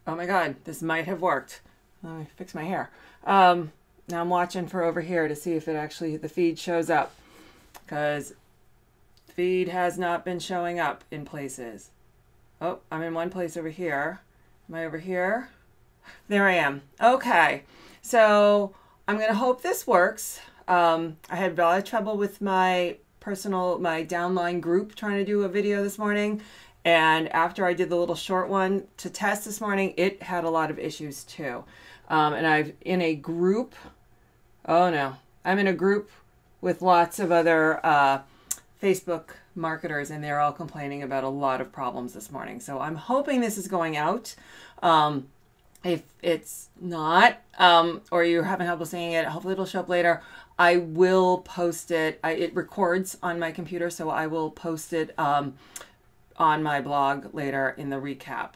Oh my God, this might have worked. Let me fix my hair. Now I'm watching for over here to see if it actually, the feed shows up. Because the feed has not been showing up in places. Oh, I'm in one place over here. Am I over here? There I am. Okay. So I'm going to hope this works. I had a lot of trouble with my downline group trying to do a video this morning. And after I did the little short one to test this morning, it had a lot of issues too. And I'm in a group. Oh no, I'm in a group with lots of other Facebook marketers, and they're all complaining about a lot of problems this morning. So I'm hoping this is going out. If it's not, or you're having trouble seeing it, hopefully it'll show up later. I will post it. It records on my computer, so I will post it on my blog later in the recap.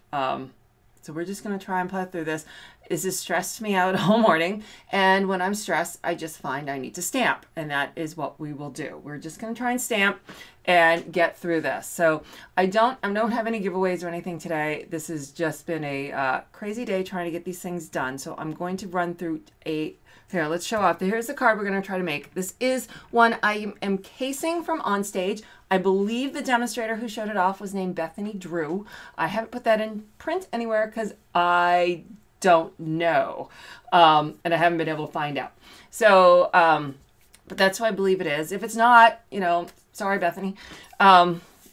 So we're just going to try and play through this. This has stressed me out all morning. And when I'm stressed, I just find I need to stamp. And that is what we will do. We're just going to try and stamp and get through this. So I don't have any giveaways or anything today. This has just been a crazy day trying to get these things done. So I'm going to run through here, let's show off. Here's the card we're going to try to make. This is one I am casing from OnStage. I believe the demonstrator who showed it off was named Bethany Drew. I haven't put that in print anywhere because I don't know. And I haven't been able to find out. So, but that's who I believe it is. If it's not, you know, sorry, Bethany.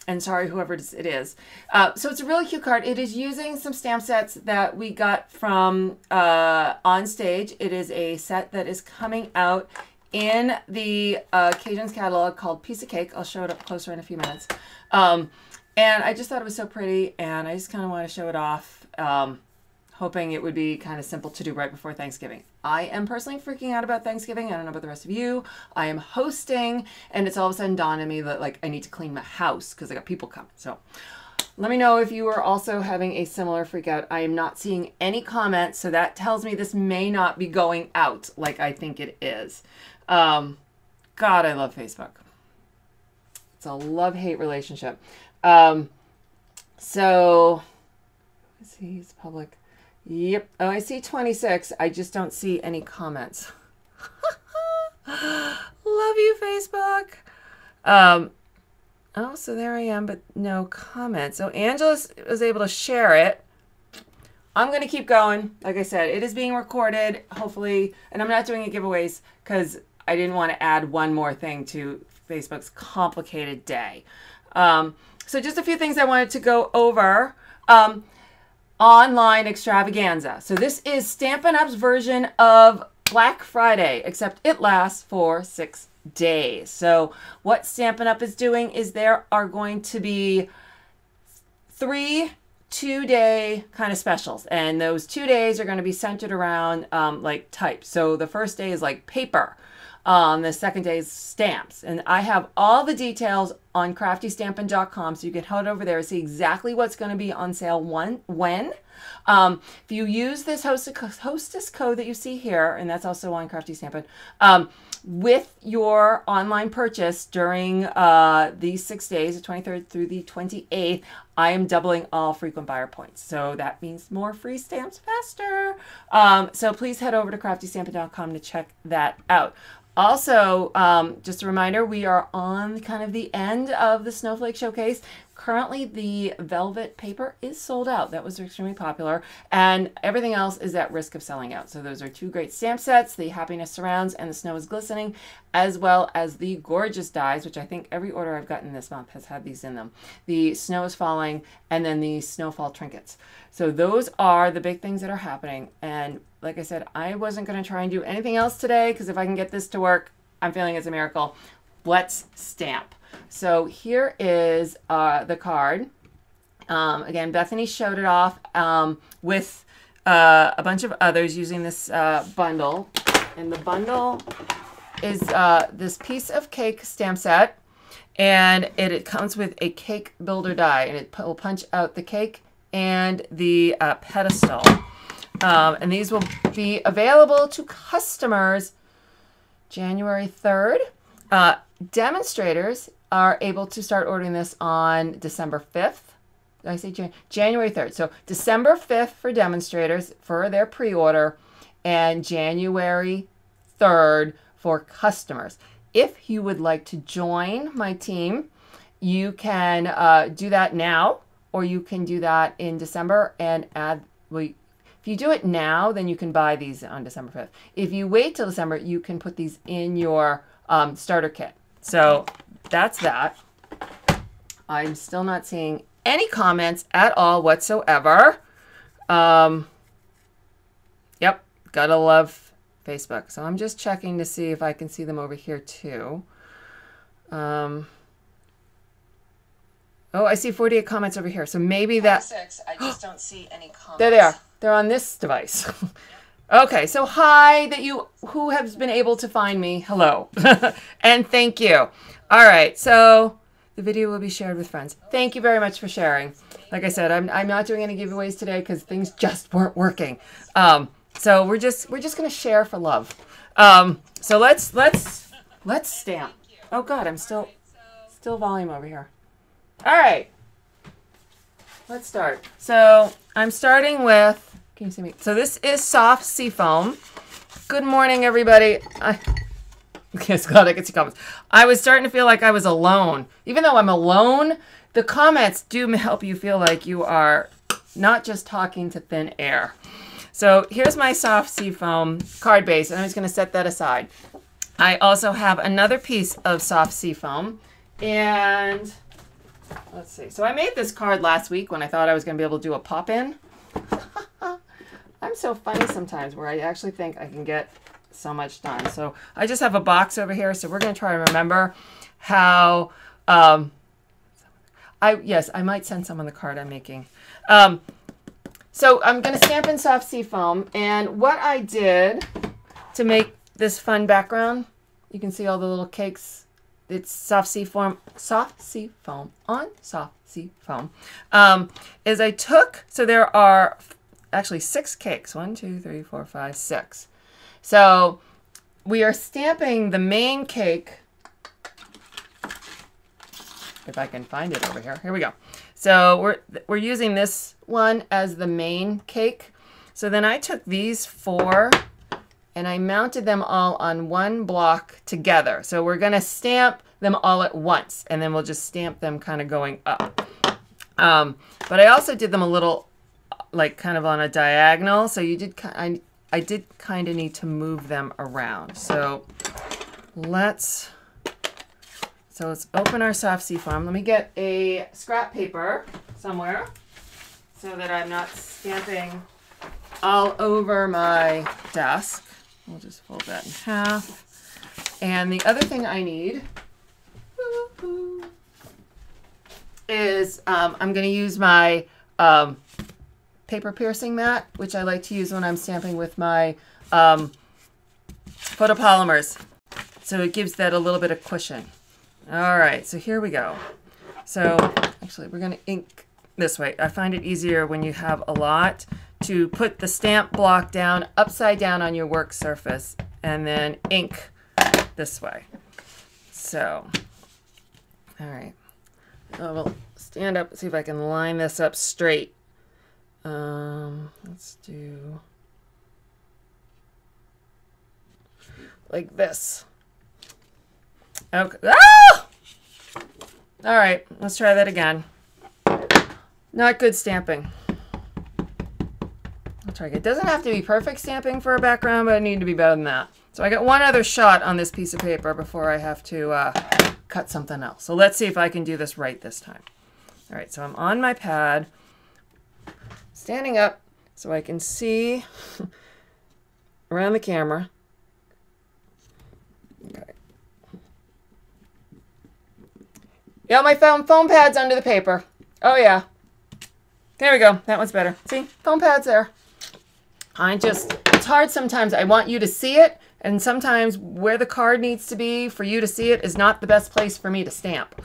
And sorry, whoever it is. So it's a really cute card. It is using some stamp sets that we got from OnStage. It is a set that is coming out in the Occasions catalog called Piece of Cake. I'll show it up closer in a few minutes. And I just thought it was so pretty, and I just kind of want to show it off, hoping it would be kind of simple to do right before Thanksgiving. I am personally freaking out about Thanksgiving. I don't know about the rest of you. I am hosting, and it's all of a sudden dawned on me that like I need to clean my house because I got people coming. So let me know if you are also having a similar freak out. I am not seeing any comments, so that tells me this may not be going out like I think it is. God, I love Facebook. It's a love-hate relationship. So let's see, it's public. Yep. Oh, I see 26. I just don't see any comments. Love you, Facebook. Oh, so there I am, but no comments. So Angela was able to share it. I'm going to keep going. Like I said, it is being recorded, hopefully, and I'm not doing any giveaways because I didn't want to add one more thing to Facebook's complicated day. So just a few things I wanted to go over. Online extravaganza. So this is Stampin' Up's version of Black Friday, except it lasts for 6 days. So what Stampin' Up is doing is there are going to be 3 2-day kind of specials, and those 2 days are going to be centered around like type. So the first day is like paper. The second day is stamps. And I have all the details on craftystampin.com, so you can head over there and see exactly what's going to be on sale when. If you use this hostess code that you see here, and that's also on Crafty Stampin', with your online purchase during these 6 days, the 23rd through the 28th, I am doubling all frequent buyer points. So that means more free stamps faster. So please head over to craftystampin.com to check that out. Also, just a reminder, we are on kind of the end of the Snowflake Showcase. Currently, the velvet paper is sold out. That was extremely popular. And everything else is at risk of selling out. So those are 2 great stamp sets, the Happiness Surrounds and the Snow is Glistening, as well as the gorgeous dies, which I think every order I've gotten this month has had these in them. The Snow is Falling and then the Snowfall Trinkets. So those are the big things that are happening. And like I said, I wasn't going to try and do anything else today because if I can get this to work, I'm feeling it's a miracle. Let's stamp. So here is the card. Again, Bethany showed it off with a bunch of others using this bundle. And the bundle is this Piece of Cake stamp set. And it comes with a cake builder die. And it will punch out the cake and the pedestal. And these will be available to customers January 3rd. Demonstrators are able to start ordering this on December 5th. Did I say January 3rd? So December 5th for demonstrators for their pre-order, and January 3rd for customers. If you would like to join my team, you can do that now, or you can do that in December and add. Well, if you do it now, then you can buy these on December 5th. If you wait till December, you can put these in your starter kit. So that's that. I'm still not seeing any comments at all whatsoever. Yep, gotta love Facebook. So I'm just checking to see if I can see them over here too. Oh, I see 48 comments over here. So maybe that... I just don't see any comments. There they are. They're on this device. Okay, so hi, who has been able to find me. Hello. And thank you. All right, so the video will be shared with friends. Thank you very much for sharing. Like I said, I'm not doing any giveaways today because things just weren't working. So we're just gonna share for love. So let's stamp. Oh God, I'm still volume over here. All right, let's start. So I'm starting with, can you see me? So this is soft seafoam. Good morning, everybody. Yes, glad I could see comments. I was starting to feel like I was alone. Even though I'm alone, the comments do help you feel like you are not just talking to thin air. So here's my soft seafoam card base, and I'm just gonna set that aside. I also have another piece of soft seafoam, and let's see. So I made this card last week when I thought I was going to be able to do a pop-in. I'm so funny sometimes where I actually think I can get so much done. So I just have a box over here. So we're going to try to remember how, yes, I might send some on the card I'm making. So I'm going to stamp in soft seafoam. And what I did to make this fun background, you can see all the little cakes. It's soft sea foam on soft sea foam. Is I took, so there are actually 6 cakes. 1, 2, 3, 4, 5, 6. So we are stamping the main cake. If I can find it over here. Here we go. So we're using this one as the main cake. So then I took these 4 and I mounted them all on one block together. So we're gonna stamp them all at once, and then we'll just stamp them kind of going up. But I also did them a little, like kind of on a diagonal. So I did kind of need to move them around. So let's open our soft seafoam. Let me get a scrap paper somewhere so that I'm not stamping all over my desk. We'll just fold that in half. And the other thing I need is I'm going to use my paper piercing mat, which I like to use when I'm stamping with my photopolymers. So it gives that a little bit of cushion. All right, so here we go. So actually, we're going to ink this way. I find it easier when you have a lot to put the stamp block down upside down on your work surface and then ink this way. So, all right. I will stand up and see if I can line this up straight. Let's do like this. Okay. Ah! All right, let's try that again. Not good stamping. I'll try again. It doesn't have to be perfect stamping for a background, but I need to be better than that. So I got one other shot on this piece of paper before I have to cut something else. So let's see if I can do this right this time. All right, so I'm on my pad, standing up so I can see around the camera. Okay. Yeah, my foam pad's under the paper. Oh yeah. There we go. That one's better. See, foam pad's there. It's hard sometimes. I want you to see it, and sometimes where the card needs to be for you to see it is not the best place for me to stamp.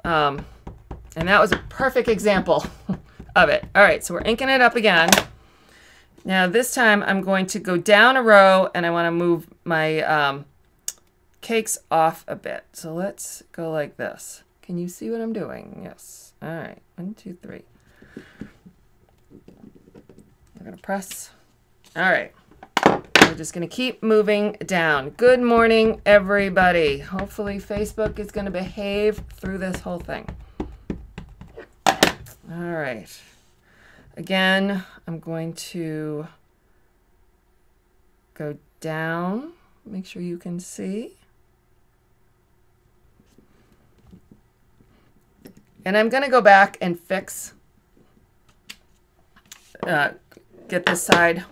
And that was a perfect example of it. All right, so we're inking it up again. Now this time I'm going to go down a row, and I want to move my cakes off a bit. So let's go like this. Can you see what I'm doing? Yes. All right, 1, 2, 3. We're going to press. All right. We're just going to keep moving down. Good morning, everybody. Hopefully Facebook is going to behave through this whole thing. All right. Again, I'm going to go down. Make sure you can see. And I'm going to go back and fix, get this side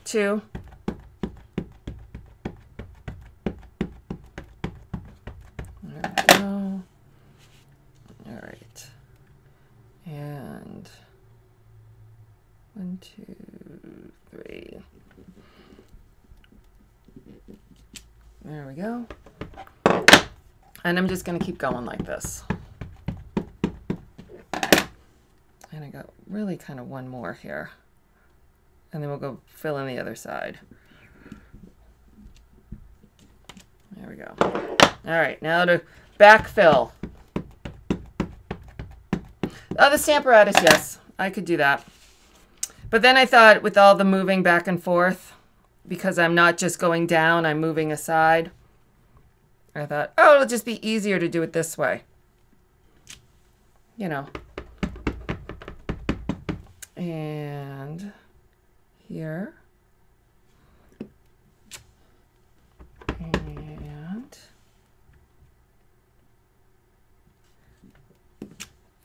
too. There we go. All right. And 1, 2, 3. There we go. And I'm just going to keep going like this. And I got really kind of one more here. And then we'll go fill in the other side. There we go. All right, now to backfill. Oh, the Stamparatus, yes, I could do that. But then I thought with all the moving back and forth, because I'm not just going down, I'm moving aside. I thought, oh, it'll just be easier to do it this way. You know. And here.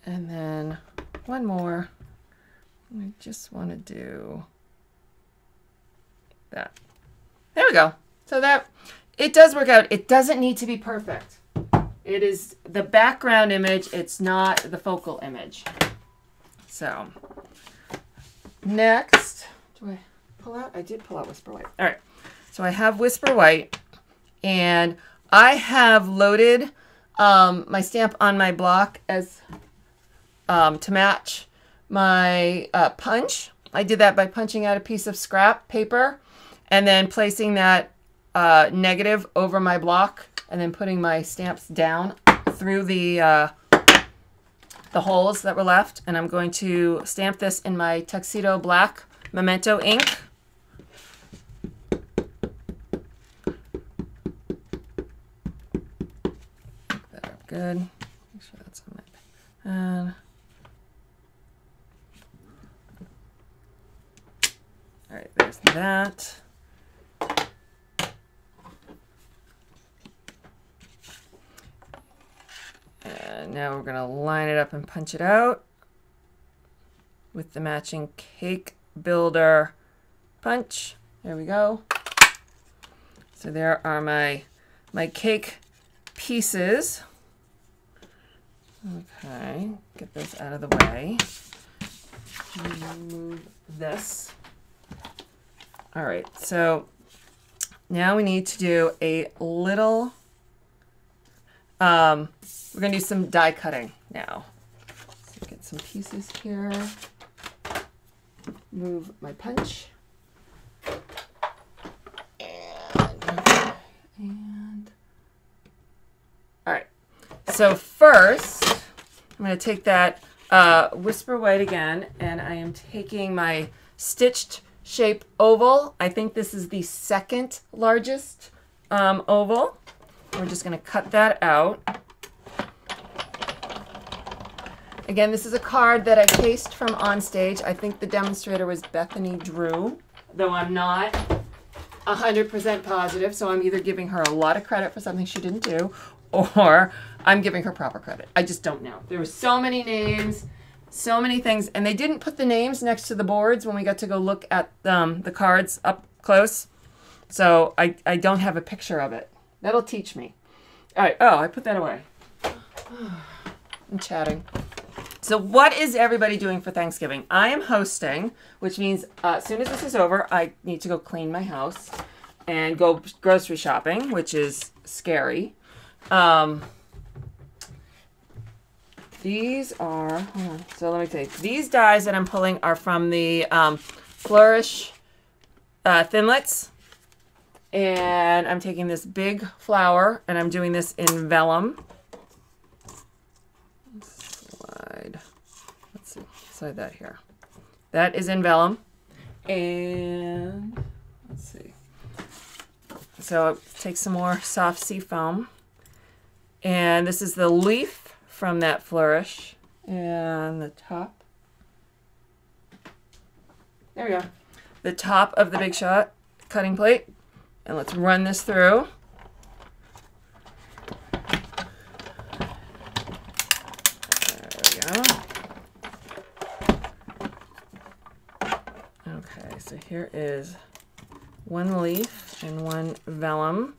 And then one more. I just want to do that. There we go. So that, it does work out. It doesn't need to be perfect. It is the background image. It's not the focal image. So next, do I pull out? I did pull out Whisper White. All right. So I have Whisper White, and I have loaded my stamp on my block as to match my punch. I did that by punching out a piece of scrap paper and then placing that negative over my block and then putting my stamps down through the holes that were left. And I'm going to stamp this in my Tuxedo Black Memento ink. That up good. Make sure that's on my pen. All right, there's that. And now we're going to line it up and punch it out with the matching cake builder punch. There we go. So there are my cake pieces. Okay, get this out of the way. Move this. All right, so now we need to do a little, we're gonna do some die cutting now. So get some pieces here, move my punch, and all right. So first, I'm gonna take that Whisper White again, and I am taking my stitched shape oval. I think this is the second largest oval. We're just going to cut that out. Again, this is a card that I cased from OnStage. I think the demonstrator was Bethany Drew, though I'm not 100% positive, so I'm either giving her a lot of credit for something she didn't do, or I'm giving her proper credit. I just don't know. There were so many names, so many things, and they didn't put the names next to the boards when we got to go look at the cards up close. So I don't have a picture of it. That'll teach me. All right. Oh, I put that away. I'm chatting. So what is everybody doing for Thanksgiving? I am hosting, which means as soon as this is over, I need to go clean my house and go grocery shopping, which is scary. These are, hold on, so let me tell you, these dies that I'm pulling are from the Flourish Thinlits. And I'm taking this big flower and I'm doing this in vellum. Slide. Let's see. slide that here. That is in vellum. And let's see. So take some more soft sea foam. And this is the leaf from that flourish. And the top. There we go. The top of the Big Shot cutting plate. And let's run this through. There we go. Okay, so here is one leaf and one vellum.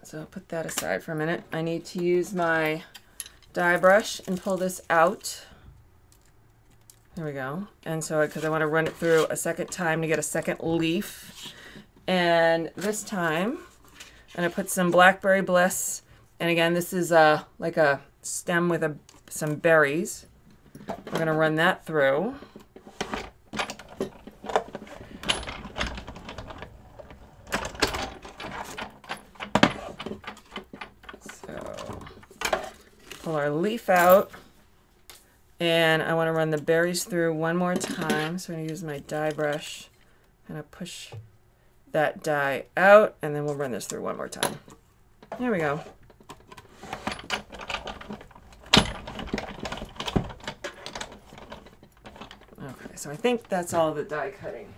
So I'll put that aside for a minute. I need to use my die brush and pull this out. There we go. And so, because I want to run it through a second time to get a second leaf. And this time, I'm going to put some Blackberry Bliss. And again, this is like a stem with some berries. We're going to run that through. So, pull our leaf out. And I want to run the berries through one more time. So I'm going to use my die brush. I'm going to push that die out, and then we'll run this through one more time. There we go. Okay, so I think that's all the die cutting.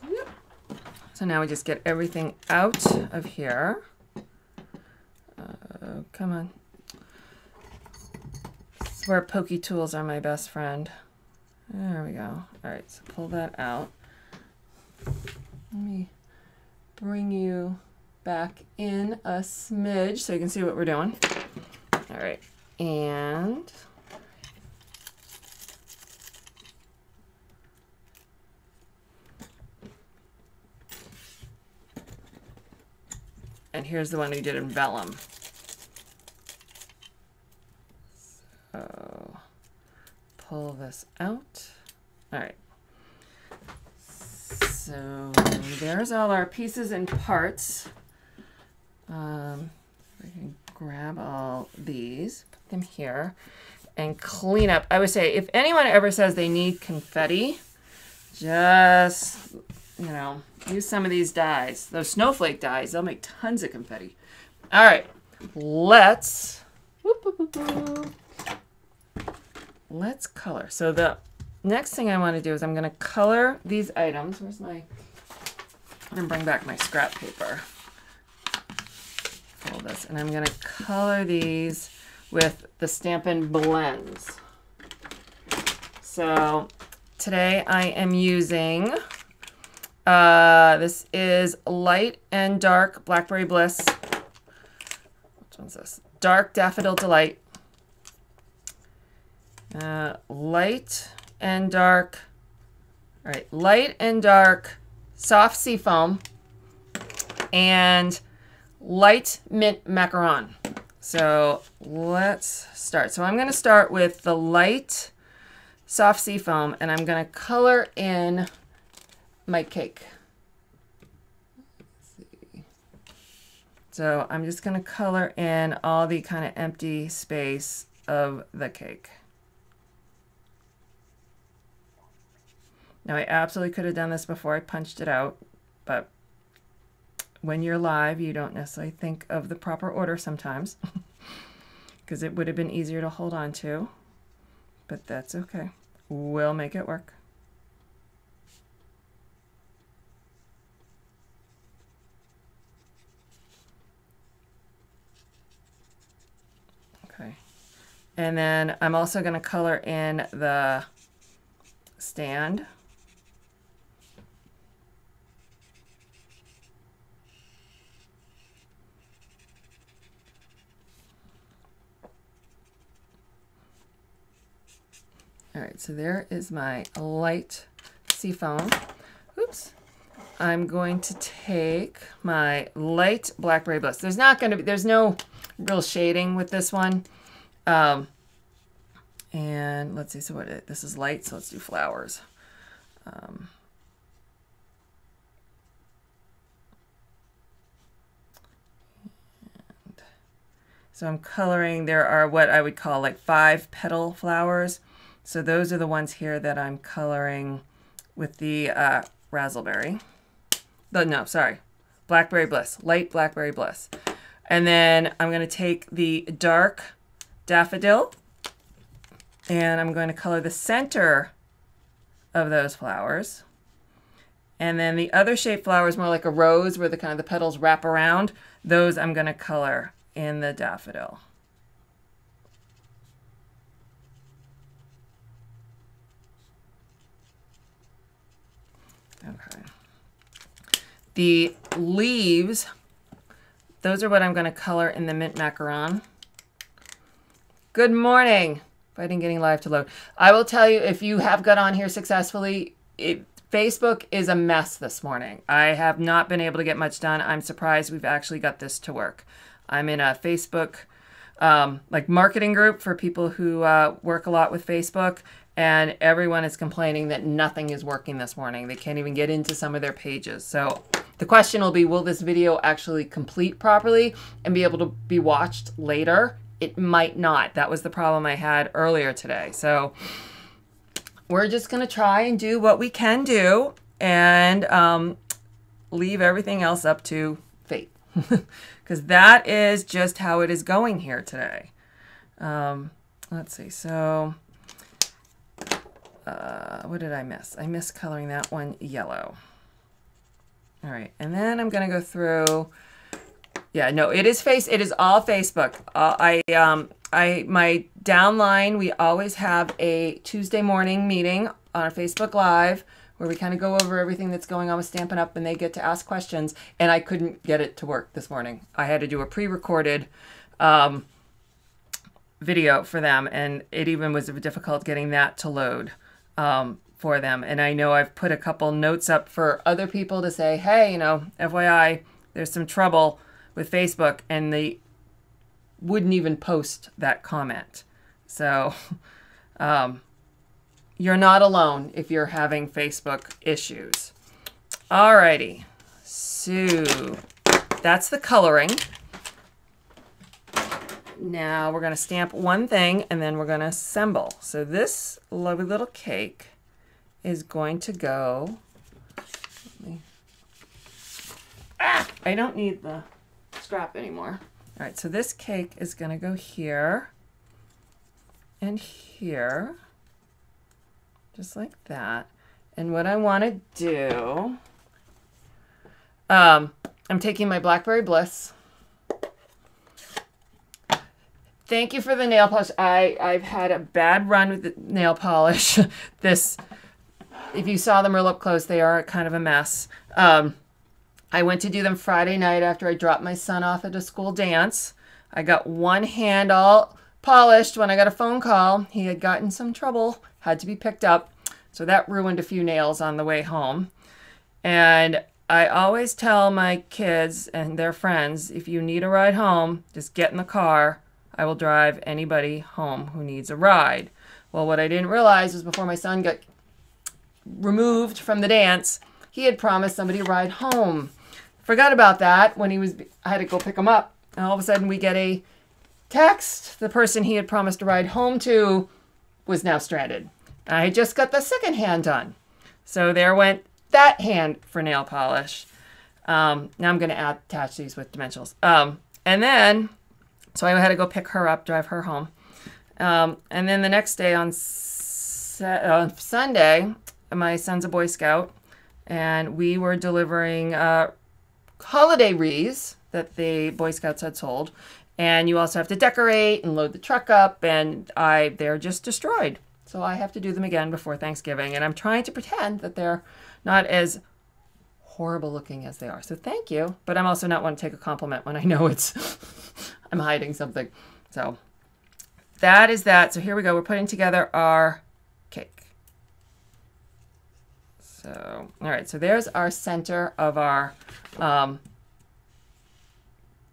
Yep. So now we just get everything out of here. Come on. This is where pokey tools are my best friend. There we go. All right, so pull that out. Let me bring you back in a smidge so you can see what we're doing. All right, and here's the one we did in vellum. So pull this out. All right. So there's all our pieces and parts. We can grab all these, put them here, and clean up. I would say if anyone ever says they need confetti, just, you know, use some of these dies. Those snowflake dies, they'll make tons of confetti. All right, let's color. So the next thing I want to do is I'm going to color these items. Where's my, I'm going to bring back my scrap paper. Fold this, and I'm going to color these with the Stampin' blends. So today I am using, this is Light and Dark Blackberry Bliss. Which one's this? Dark Daffodil Delight. Light and dark. All right, light and dark soft sea foam and light mint macaron. So let's start. So I'm going to start with the light soft sea foam, and I'm going to color in my cake. Let's see. So I'm just going to color in all the kind of empty space of the cake. Now, I absolutely could have done this before I punched it out, but when you're live, you don't necessarily think of the proper order sometimes, because it would have been easier to hold on to, but that's okay. We'll make it work. Okay. And then I'm also going to color in the stand. All right, so there is my light sea foam. Oops. I'm going to take my light Blackberry Bliss. There's no real shading with this one. And let's see, so this is light, so let's do flowers. So I'm coloring, there are what I would call like 5 petal flowers. So those are the ones here that I'm coloring with the raspberry. No, sorry, Blackberry Bliss, light Blackberry Bliss. And then I'm going to take the dark daffodil and I'm going to color the center of those flowers. And then the other shaped flowers, more like a rose where the kind of the petals wrap around, those I'm going to color in the daffodil. Okay. The leaves, those are what I'm going to color in the mint macaron. Good morning. Fighting getting live to load. I will tell you, if you have got on here successfully, Facebook is a mess this morning. I have not been able to get much done. I'm surprised we've actually got this to work. I'm in a Facebook like marketing group for people who work a lot with Facebook, and everyone is complaining that nothing is working this morning. They can't even get into some of their pages. So the question will be, will this video actually complete properly and be able to be watched later? It might not. That was the problem I had earlier today. So we're just going to try and do what we can do and leave everything else up to fate. Because that is just how it is going here today. Let's see. So what did I miss? I missed coloring that one yellow. All right. And then I'm going to go through. Yeah, no, it is all Facebook. My downline, we always have a Tuesday morning meeting on our Facebook Live where we kind of go over everything that's going on with Stampin' Up, and they get to ask questions, and I couldn't get it to work this morning. I had to do a pre-recorded video for them, and it even was difficult getting that to load for them. And I know I've put a couple notes up for other people to say, hey, you know, FYI, there's some trouble with Facebook, and they wouldn't even post that comment. So you're not alone if you're having Facebook issues. Alrighty, so that's the coloring. Now we're going to stamp one thing and then we're going to assemble. So this lovely little cake is going to go. I don't need the scrap anymore. All right, so this cake is going to go here and here, just like that. And what I want to do, I'm taking my Blackberry Bliss. Thank you for the nail polish. I've had a bad run with the nail polish. If you saw them real up close, they are kind of a mess. I went to do them Friday night after I dropped my son off at a school dance. I got one hand all polished when I got a phone call. He had gotten some trouble, had to be picked up. So that ruined a few nails on the way home. And I always tell my kids and their friends, if you need a ride home, just get in the car. I will drive anybody home who needs a ride. Well, what I didn't realize was before my son got removed from the dance, he had promised somebody a ride home. Forgot about that when I had to go pick him up. And all of a sudden we get a text. The person he had promised a ride home to was now stranded. I just got the second hand done. So there went that hand for nail polish. Now I'm going to attach these with dimensionals. And then, so I had to go pick her up, drive her home. And then the next day on Sunday, my son's a Boy Scout, and we were delivering holiday wreaths that the Boy Scouts had sold. And you also have to decorate and load the truck up, and they're just destroyed. So I have to do them again before Thanksgiving. And I'm trying to pretend that they're not as horrible looking as they are. So thank you. But I'm also not one to take a compliment when I know I'm hiding something. So that is that. So here we go. We're putting together our cake. So, all right. So there's our center of our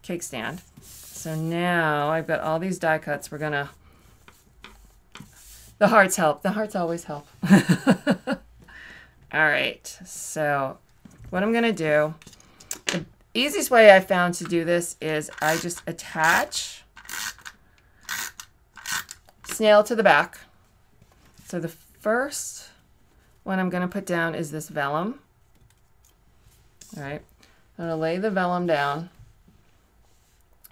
cake stand. So now I've got all these die cuts. We're going to, the hearts help. The hearts always help. All right. So what I'm going to do, the easiest way I found to do this is I just attach snail to the back. So the first one I'm going to put down is this vellum. All right, I'm going to lay the vellum down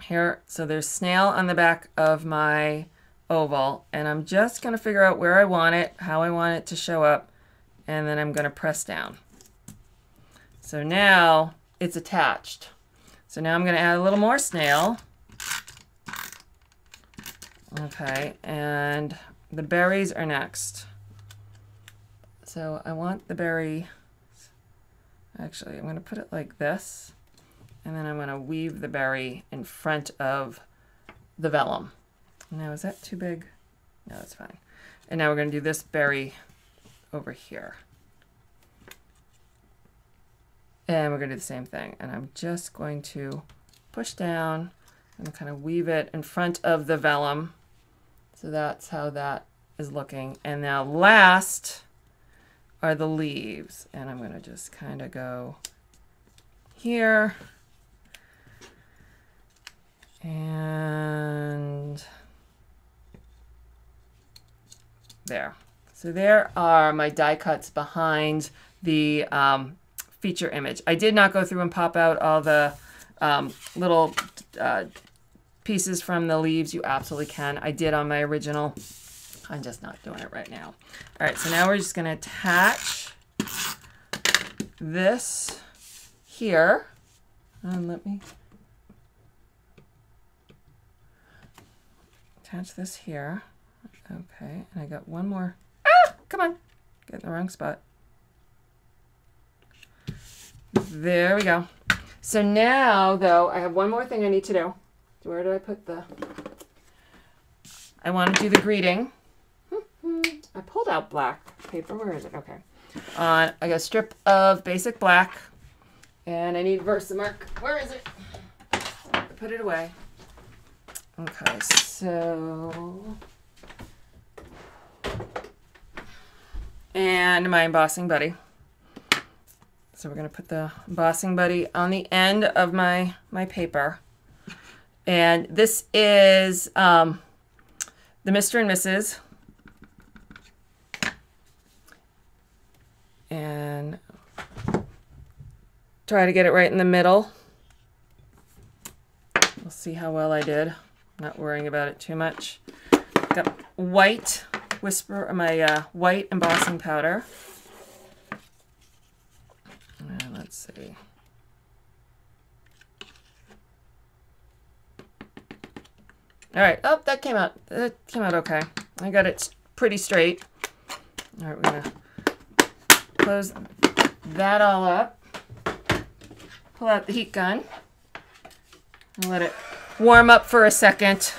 here. So there's snail on the back of my oval, and I'm just going to figure out where I want it, how I want it to show up, and then I'm going to press down. So now it's attached. So now I'm going to add a little more snail. Okay, and the berries are next. So I want the berry, actually I'm going to put it like this, and then I'm going to weave the berry in front of the vellum. Now is that too big? No, that's fine. And now we're going to do this berry over here. And we're going to do the same thing. And I'm just going to push down and kind of weave it in front of the vellum. So that's how that is looking. And now last are the leaves. And I'm going to just kind of go here. And there. So there are my die cuts behind the feature image. I did not go through and pop out all the little pieces from the leaves. You absolutely can. I did on my original. I'm just not doing it right now. All right, so now we're just going to attach this here. And let me attach this here. Okay, and I got one more. Ah, come on. Get in the wrong spot. There we go. So now, though, I have one more thing I need to do. Where did I put the... I want to do the greeting. I pulled out black paper. Where is it? Okay. I got a strip of basic black, and I need Versamark. Where is it? I put it away. Okay, so... And my embossing buddy. So we're going to put the embossing buddy on the end of my paper. And this is the Mr. and Mrs. And try to get it right in the middle. We'll see how well I did. Not worrying about it too much. Got white my white embossing powder. And let's see. All right. Oh, that came out okay. I got it pretty straight. All right, we're gonna close that all up. Pull out the heat gun and let it warm up for a second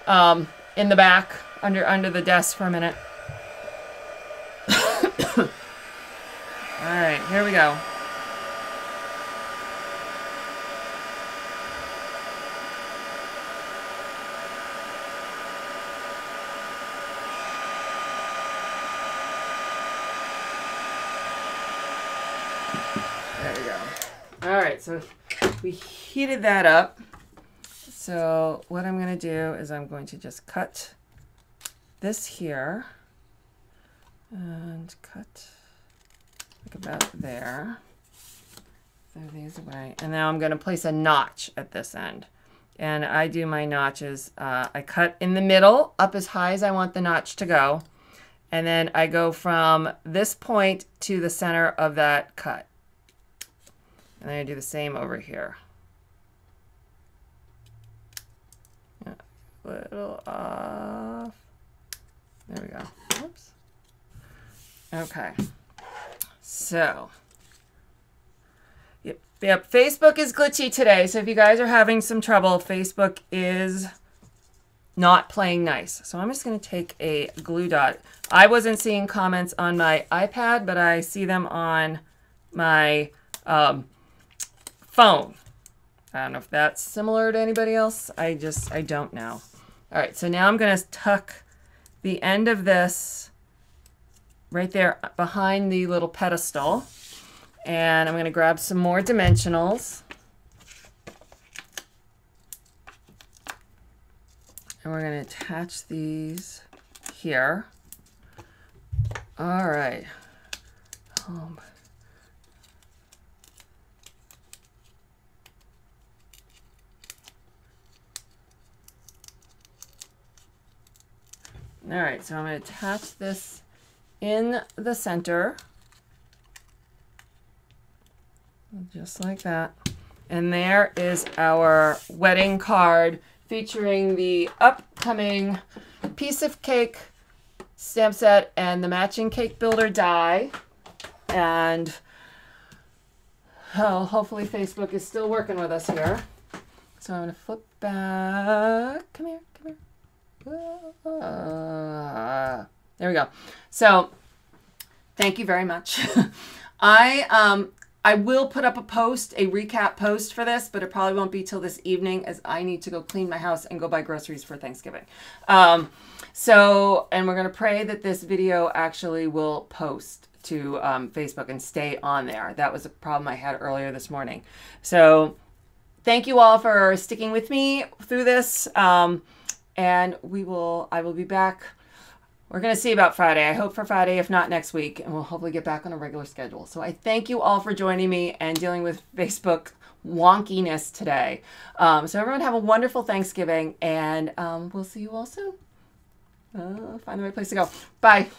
in the back under the desk for a minute. All right, here we go. There we go. All right, so we heated that up. So what I'm going to do is I'm going to just cut this here and cut like about there. Throw these away. And now I'm going to place a notch at this end. And I do my notches. I cut in the middle up as high as I want the notch to go. And then I go from this point to the center of that cut. And then I do the same over here. A little off. There we go. Oops. Okay. So, yep, Facebook is glitchy today. So if you guys are having some trouble, Facebook is not playing nice. So I'm just going to take a glue dot. I wasn't seeing comments on my iPad, but I see them on my phone. I don't know if that's similar to anybody else. I don't know. All right, so now I'm going to tuck the end of this right there behind the little pedestal. And I'm going to grab some more dimensionals. And we're going to attach these here. All right. All right, so I'm going to attach this in the center, just like that. And there is our wedding card featuring the upcoming piece of cake stamp set and the matching cake builder die. And hopefully Facebook is still working with us here. So I'm going to flip back. Come here, come here. There we go. So thank you very much. I will put up a post, a recap post for this, but it probably won't be till this evening as I need to go clean my house and go buy groceries for Thanksgiving. And we're going to pray that this video actually will post to Facebook and stay on there. That was a problem I had earlier this morning. So thank you all for sticking with me through this. And I will be back. We're going to see about Friday. I hope for Friday, if not next week, and we'll hopefully get back on a regular schedule. So I thank you all for joining me and dealing with Facebook wonkiness today. So everyone have a wonderful Thanksgiving, and we'll see you all soon. Find the right place to go. Bye.